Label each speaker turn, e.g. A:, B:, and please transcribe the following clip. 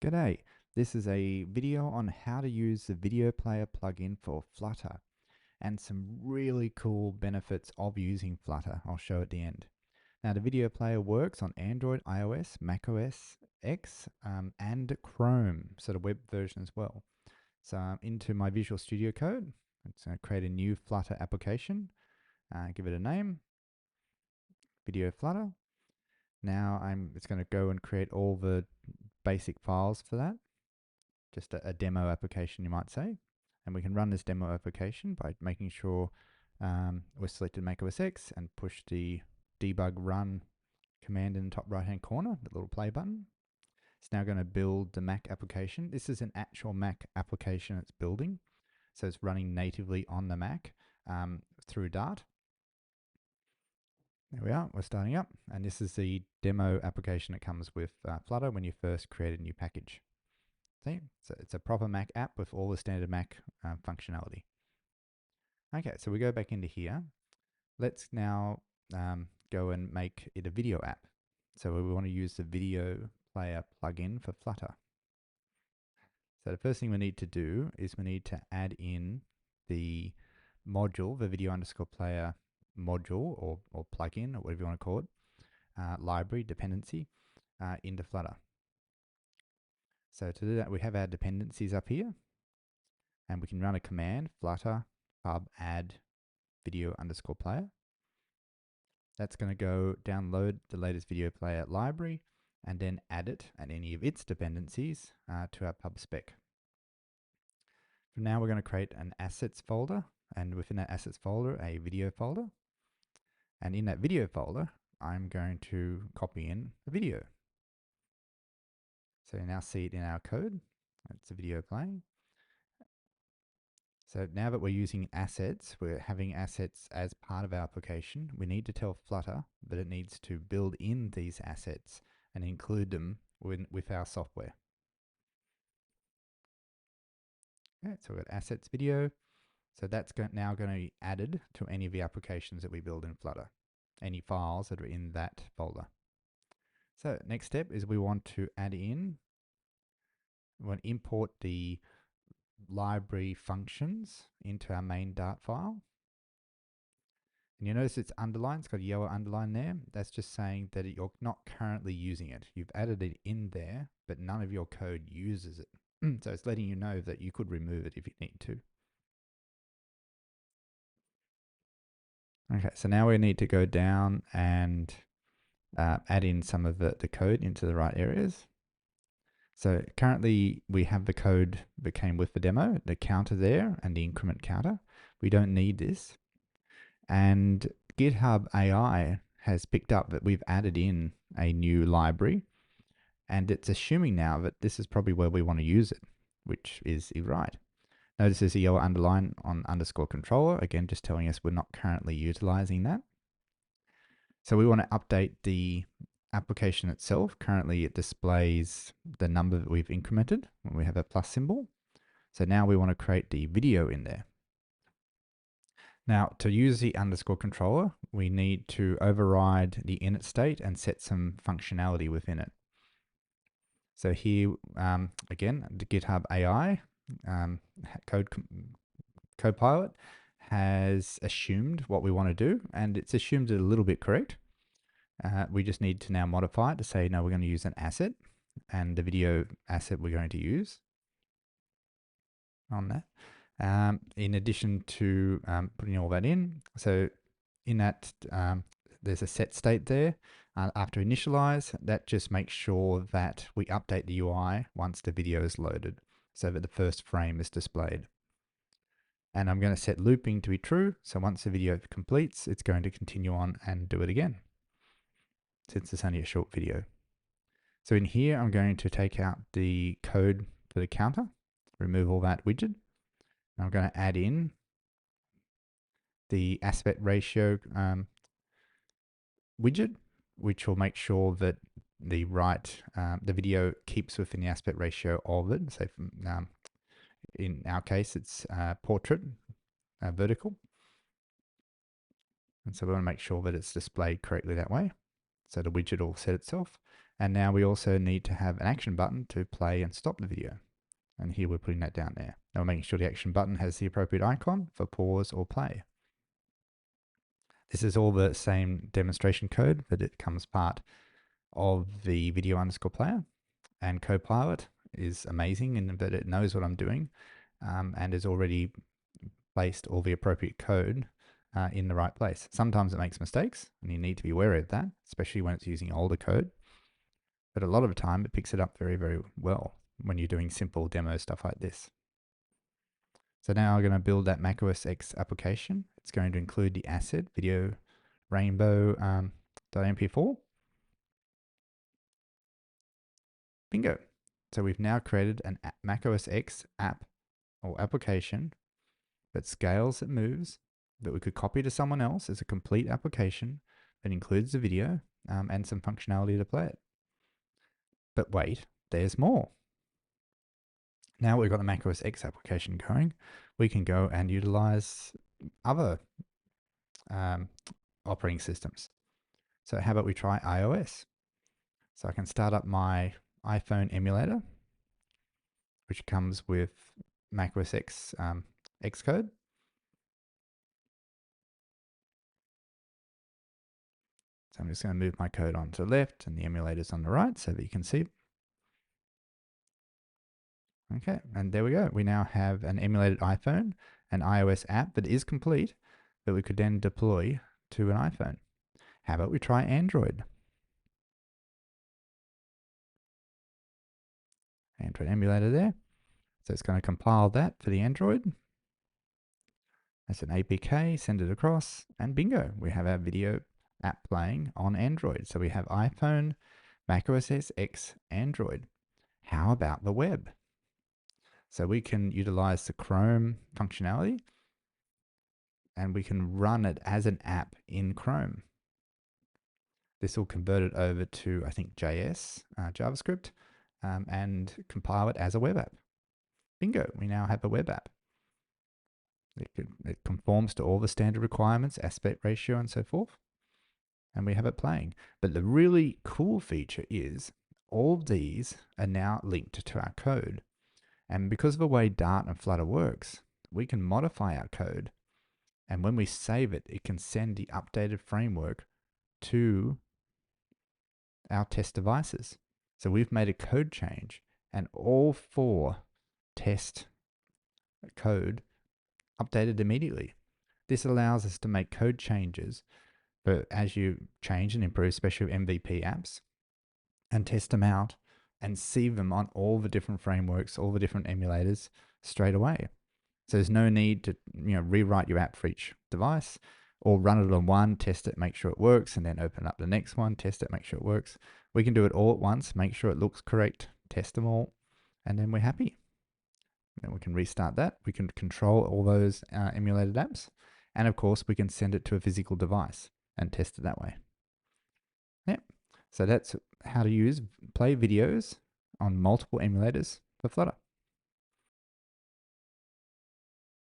A: G'day, this is a video on how to use the video player plugin for Flutter and some really cool benefits of using Flutter. I'll show at the end. Now the video player works on Android, iOS, macOS X and Chrome, so the web version as well. So I'm into my Visual Studio Code. It's going to create a new Flutter application, give it a name, Video Flutter. Now it's going to go and create all the basic files for that. Just a demo application, you might say. And we can run this demo application by making sure we're selected macOS X and push the debug run command in the top right hand corner, the little play button. It's now going to build the Mac application. This is an actual Mac application it's building. So it's running natively on the Mac through Dart. There we are, we're starting up. And this is the demo application that comes with Flutter when you first create a new package. See, so it's a proper Mac app with all the standard Mac functionality. Okay, so we go back into here. Let's now go and make it a video app. So we want to use the video player plugin for Flutter. So the first thing we need to do is we need to add in the module, the video underscore player module or plugin or whatever you want to call it, library dependency into Flutter. So to do that, we have our dependencies up here, and we can run a command, flutter pub add video underscore player. That's going to go download the latest video player library and then add it and any of its dependencies to our pub spec. From now, we're going to create an assets folder, and within that assets folder, a video folder. And in that video folder, I'm going to copy in a video. So you now see it in our code. It's a video playing. So now that we're using assets, we're having assets as part of our application, we need to tell Flutter that it needs to build in these assets and include them with our software. Okay, so we've got assets video. So that's now going to be added to any of the applications that we build in Flutter, any files that are in that folder. So next step is we want to import the library functions into our main Dart file. And you notice it's underlined, it's got a yellow underline there. That's just saying that you're not currently using it. You've added it in there, but none of your code uses it. So it's letting you know that you could remove it if you need to. Okay, so now we need to go down and add in some of the code into the right areas. So currently we have the code that came with the demo, the counter there and the increment counter. We don't need this. And GitHub AI has picked up that we've added in a new library, and it's assuming now that this is probably where we want to use it, which is right. Notice there's a yellow underline on underscore controller, again just telling us we're not currently utilizing that. So we want to update the application itself. Currently it displays the number that we've incremented when we have a plus symbol. So now we want to create the video in there. Now to use the underscore controller, we need to override the init state and set some functionality within it. So here, again, the GitHub AI Copilot has assumed what we want to do, and it's assumed it a little bit correct. We just need to now modify it to say, no, we're going to use an asset, and the video asset we're going to use on that. In addition to putting all that in, so in that there's a set state there. After initialize, that just makes sure that we update the UI once the video is loaded so that the first frame is displayed. And I'm going to set looping to be true. So once the video completes, it's going to continue on and do it again, since it's only a short video. So in here, I'm going to take out the code for the counter, remove all that widget. And I'm going to add in the aspect ratio widget, which will make sure that the video keeps within the aspect ratio of it. So in our case, it's portrait, vertical. And so we want to make sure that it's displayed correctly that way. So the widget will set itself. And now we also need to have an action button to play and stop the video. And here we're putting that down there. Now we're making sure the action button has the appropriate icon for pause or play. This is all the same demonstration code, but it comes part of the video_player. And Copilot is amazing in that it knows what I'm doing and has already placed all the appropriate code in the right place. Sometimes it makes mistakes, and you need to be wary of that, especially when it's using older code. But a lot of the time, it picks it up very, very well when you're doing simple demo stuff like this. So now I'm going to build that macOS X application. It's going to include the asset video rainbow.mp4. Bingo. So we've now created an macOS X app or application that scales, that moves, that we could copy to someone else as a complete application that includes the video and some functionality to play it. But wait, there's more. Now we've got the macOS X application going, we can go and utilize other operating systems. So how about we try iOS? So I can start up my iPhone emulator, which comes with macOS X Xcode. So I'm just going to move my code on to the left and the emulators on the right so that you can see. Okay, and there we go. We now have an emulated iPhone, an iOS app that is complete, that we could then deploy to an iPhone. How about we try Android? Android emulator there. So it's going to compile that for the Android. That's an APK, send it across, and bingo, we have our video app playing on Android. So we have iPhone, macOS X, Android. How about the web? So we can utilize the Chrome functionality and we can run it as an app in Chrome. This will convert it over to, I think, JS, JavaScript, and compile it as a web app. Bingo, we now have a web app. It conforms to all the standard requirements, aspect ratio, and so forth. And we have it playing. But the really cool feature is all of these are now linked to our code. And because of the way Dart and Flutter works, we can modify our code. And when we save it, it can send the updated framework to our test devices. So we've made a code change and all 4 test code updated immediately. This allows us to make code changes, but as you change and improve, especially MVP apps, and test them out and see them on all the different frameworks, all the different emulators straight away. So there's no need to rewrite your app for each device or run it on one, test it, make sure it works, and then open up the next one, test it, make sure it works. We can do it all at once, make sure it looks correct, test them all, and then we're happy. Then we can restart that. We can control all those emulated apps. And of course, we can send it to a physical device and test it that way. Yep. So that's how to play videos on multiple emulators for Flutter.